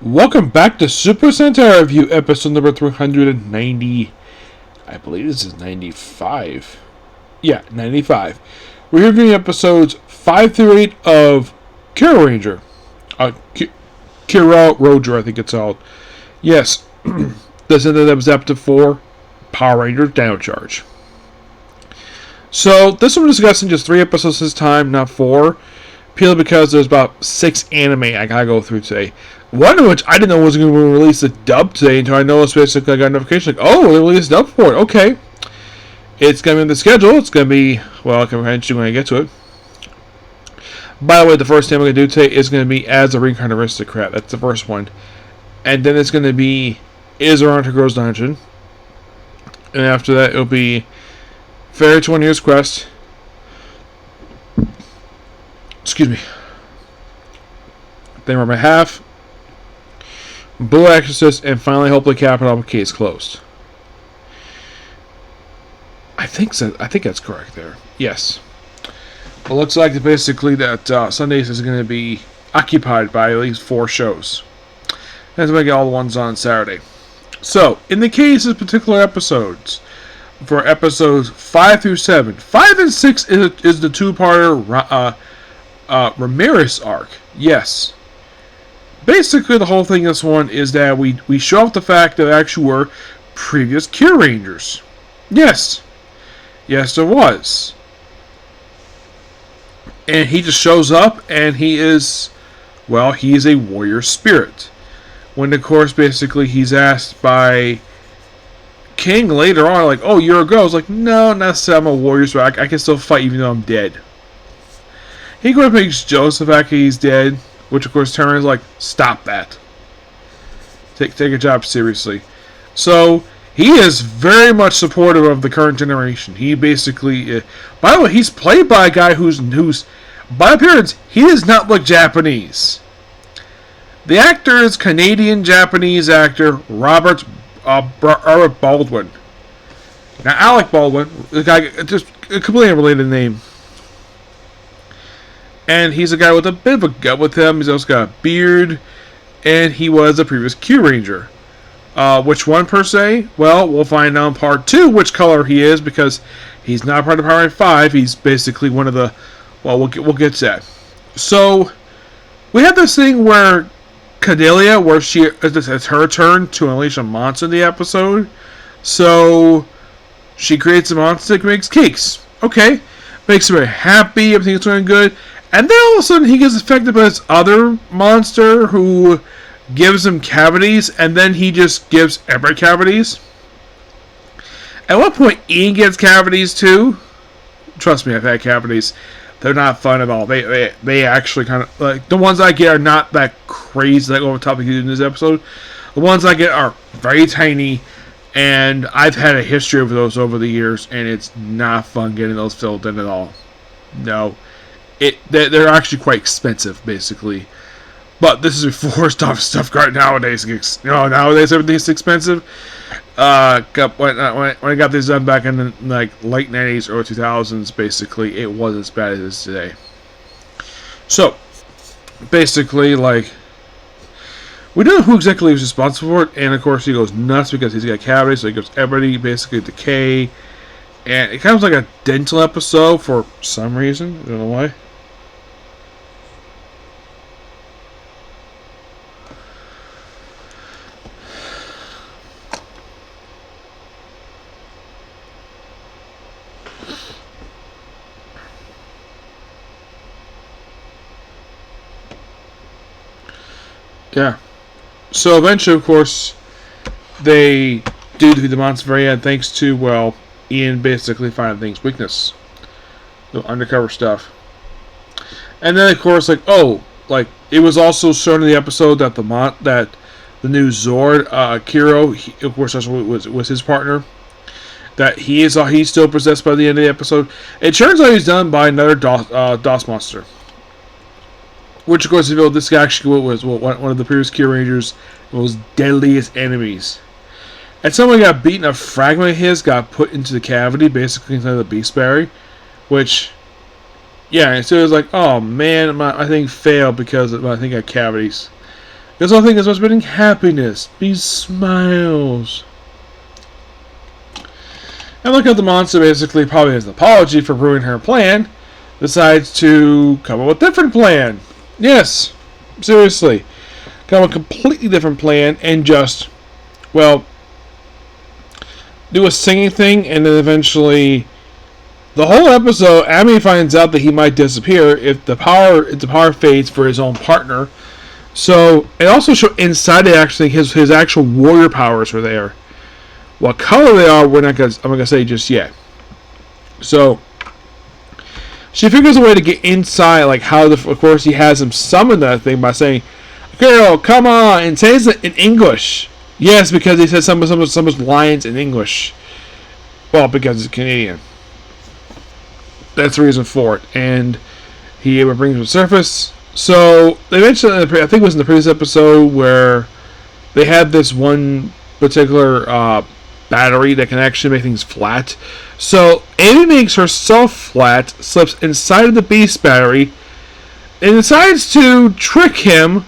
Welcome back to Super Sentai Review, episode number 390. I believe this is 95. Yeah, 95. We're reviewing episodes 5 through 8 of Kyoryuger. Kyoryuger, I think it's called. Yes, this ended up as episode 4, Power Rangers Dino Charge. So, this one we're discussing just 3 episodes this time, not 4. Purely because there's about 6 anime I gotta go through today. One of which I didn't know was going to release a dub today until I noticed basically I got a notification like, oh, they released a dub for it. Okay. It's going to be in the schedule. It's going to be, well, kind of interesting when I get to it. By the way, the first thing I'm going to do today is going to be As a Reincarnated Aristocrat. That's the first one. And then it's going to be Is Around Her Girl's Dungeon. And after that, it'll be Fairy 20 Years Quest. Excuse me. Then we're by half. Blue Exorcist, and finally, hopefully, Capital case closed. I think so. I think that's correct there. Yes. It looks like basically that Sundays is going to be occupied by at least 4 shows. That's why I get all the ones on Saturday. So, in the case of particular episodes, for episodes 5 through 7, 5 and 6 is the 2-parter Ramirez arc. Yes. Basically, the whole thing in this one is that we show off the fact that there actually were previous Kyorangers. Yes. Yes, there was. And he just shows up, and he is a warrior spirit. When, of course, basically, he's asked by King later on, like, oh, you're a girl. I was like, no, not necessarily, I'm a warrior spirit. I can still fight even though I'm dead. He, of course, makes jokes of the fact that he's dead. Which, of course, Turner is like, stop that. Take a job seriously. So, he is very much supportive of the current generation. He basically... by the way, he's played by a guy who's by appearance, he does not look Japanese. The actor is Canadian-Japanese actor Robert Baldwin. Now, Alec Baldwin, the guy, just a completely unrelated name. And he's a guy with a bit of a gut with him. He's also got a beard. And he was a previous Kyuranger. Which one per se? Well, we'll find out in part 2 which color he is. Because he's not part of Power Rangers 5. He's basically one of the... Well, we'll get to that. So, we have this thing where Cordelia, where it's her turn to unleash a monster in the episode. So, she creates a monster that makes cakes. Okay. Makes her very happy. Everything's going good. And then all of a sudden he gets affected by this other monster who gives him cavities, and then he just gives everybody cavities. At one point, Ian gets cavities too. Trust me, I've had cavities. They're not fun at all. They actually kind of, like, the ones I get are not that crazy, like over the top of in this episode. The ones I get are very tiny, and I've had a history of those over the years, and it's not fun getting those filled in at all. No. They're actually quite expensive, basically. But this is before stuff got nowadays. Nowadays everything's expensive. When I got this done back in the late 90s, early 2000s, basically, it wasn't as bad as it is today. So, basically, we don't know who exactly was responsible for it, and of course he goes nuts because he's got cavities, so he gives everybody basically decay. And it kind of was like a dental episode for some reason. I don't know why. Yeah. So eventually, of course, they do defeat the monster very end thanks to, Ian basically finding things weakness. The undercover stuff. And then, of course, it was also shown in the episode that the new Zord, Kiro, of course, that's was his partner. That he's still possessed by the end of the episode. It turns out he's done by another DOS monster. Which, of course, revealed this guy actually was one of the previous Kyurangers' most deadliest enemies. And someone got beaten, a fragment of his got put into the cavity, basically inside the beast berry. Which, yeah, and so it was like, oh man, my thing failed because I think I had cavities. Because the whole thing is about spreading happiness. These smiles. And look at the monster basically, probably as an apology for ruining her plan, decides to come up with a different plan. Yes, seriously. Come up with a completely different plan and just, well, do a singing thing, and then eventually the whole episode, Ami finds out that he might disappear if the power fades for his own partner. So it also showed inside it actually his actual warrior powers were there. What color they are, I'm not gonna say just yet. So she figures a way to get inside, like how of course he has him summon that thing by saying, "Girl, come on," and says it in English. Yes, because he says some lines in English. Well, because he's Canadian. That's the reason for it. And he brings him to the surface. So they mentioned, I think it was in the previous episode, where they had this one particular battery that can actually make things flat. So Amy makes herself flat, slips inside of the beast battery, and decides to trick him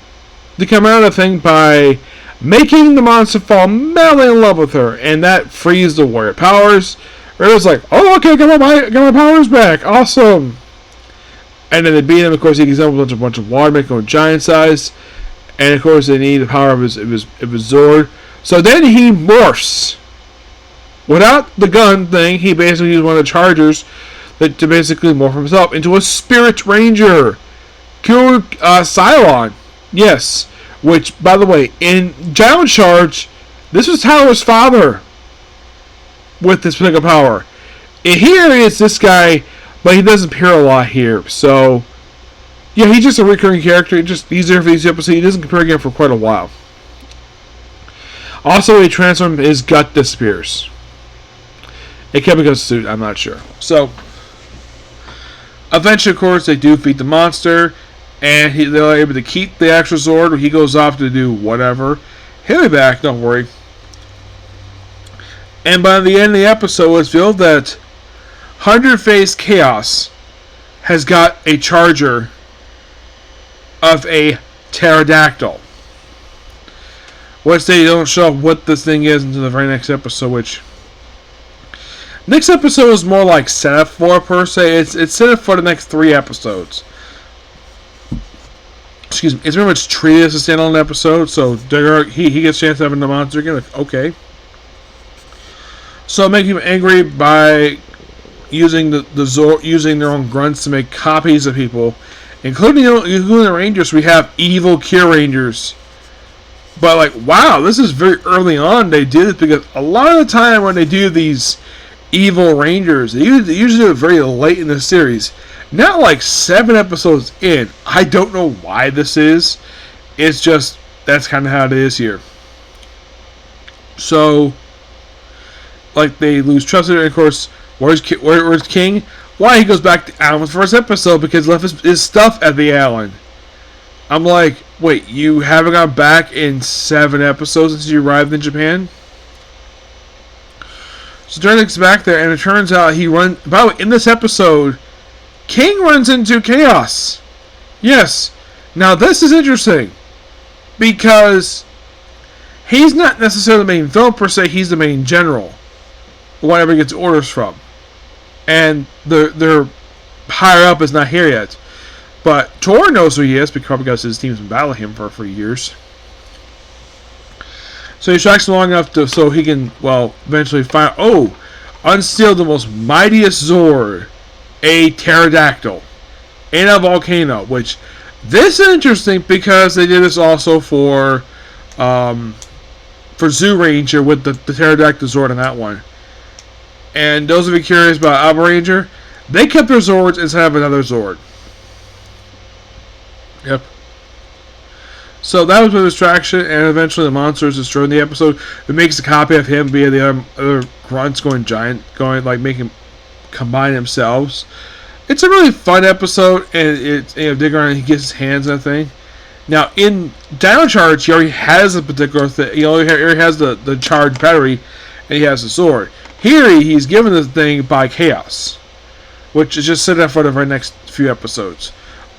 to come out of the thing by making the monster fall madly in love with her, and that frees the warrior powers. Ramirez like, "Oh, okay, got my powers back, awesome!" And then they beat him. Of course, he gives them a bunch of water, making him giant size, and of course they need the power of his Zord. So then he morphs. Without the gun thing, he basically used one of the chargers to basically morph himself into a Spirit Ranger, Cylon. Yes. Which, by the way, in Giant Charge, this was Tyler's father with this particular power. And here is this guy, but he doesn't appear a lot here. So, yeah, he's just a recurring character. He's there for these episodes. He doesn't appear again for quite a while. Also, he transforms, his gut disappears. It could be because of suit, I'm not sure. So, eventually, of course, they do defeat the monster. And they're able to keep the actual Zord, where he goes off to do whatever. He'll be back, don't worry. And by the end of the episode, it's revealed that 100-Face Chaos has got a charger of a pterodactyl. Which they don't show what this thing is until the very next episode, which... Next episode is more like setup for, per se. It's set up for the next 3 episodes. Excuse me, it's very much treated as a standalone episode, so he gets a chance to have a monster again. Like, okay. So make him angry by using using their own grunts to make copies of people, including the Rangers. We have evil Kyurangers. But like, wow, this is very early on they did it, because a lot of the time when they do these evil Rangers, they usually do it very late in the series. Not like 7 episodes in. I don't know why this is. It's just, that's kind of how it is here. So, like, they lose trust in it. And of course, where's King? Why? He goes back to Alan's first episode because he left his stuff at the island. I'm like, wait, you haven't gone back in 7 episodes since you arrived in Japan? So Jordan gets back there, and it turns out by the way, in this episode, King runs into Chaos. Yes. Now this is interesting, because he's not necessarily the main villain per se. He's the main general, whatever he gets orders from, and their higher up is not here yet. But Tor knows who he is because his team's been battling him for years. So he tracks him long enough so he can, well, eventually unseal the most mightiest Zord, a pterodactyl, in a volcano. Which, this is interesting because they did this also for Zoo Ranger with the pterodactyl Zord on that one. And those of you curious about Alba Ranger, they kept their Zords instead of another Zord. Yep. So that was a distraction, and eventually the monster is destroyed in the episode. It makes a copy of him via the other grunts going giant, like making combine themselves. It's a really fun episode, and it's dig around and he gets his hands on that thing. Now in Dino Charge, he already has a particular thing. He already has the charged battery, and he has the sword. Here he's given the thing by Chaos, which is just set up for the very next few episodes.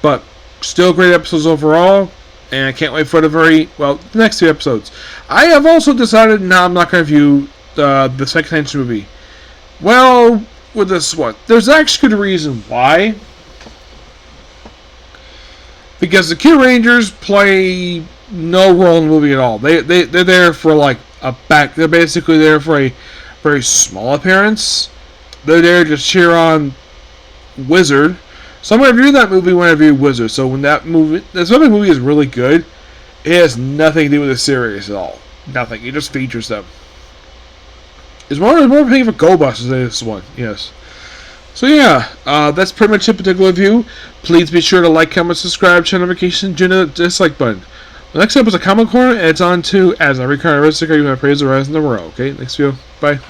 But still great episodes overall. and I can't wait for the next 2 episodes. I have also decided now I'm not going to review the second Henshin movie. Well, with this one, there's actually a reason why. Because the Kyoryugers play no role in the movie at all. They're there for like a back. They're basically there for a very small appearance. They're there to cheer on Wizard. So I'm going to review that movie when I review Wizard. So when this movie is really good, it has nothing to do with the series at all. Nothing. It just features them. It's more paying for Go Busters than this one. Yes. So yeah, that's pretty much it. Particular review. Please be sure to like, comment, subscribe, turn notifications, do the dislike button. The next episode is a Comic Corner, and it's on to As Every Kind of Aristocrat, you have praise the rise in the world. Okay, next video. Bye.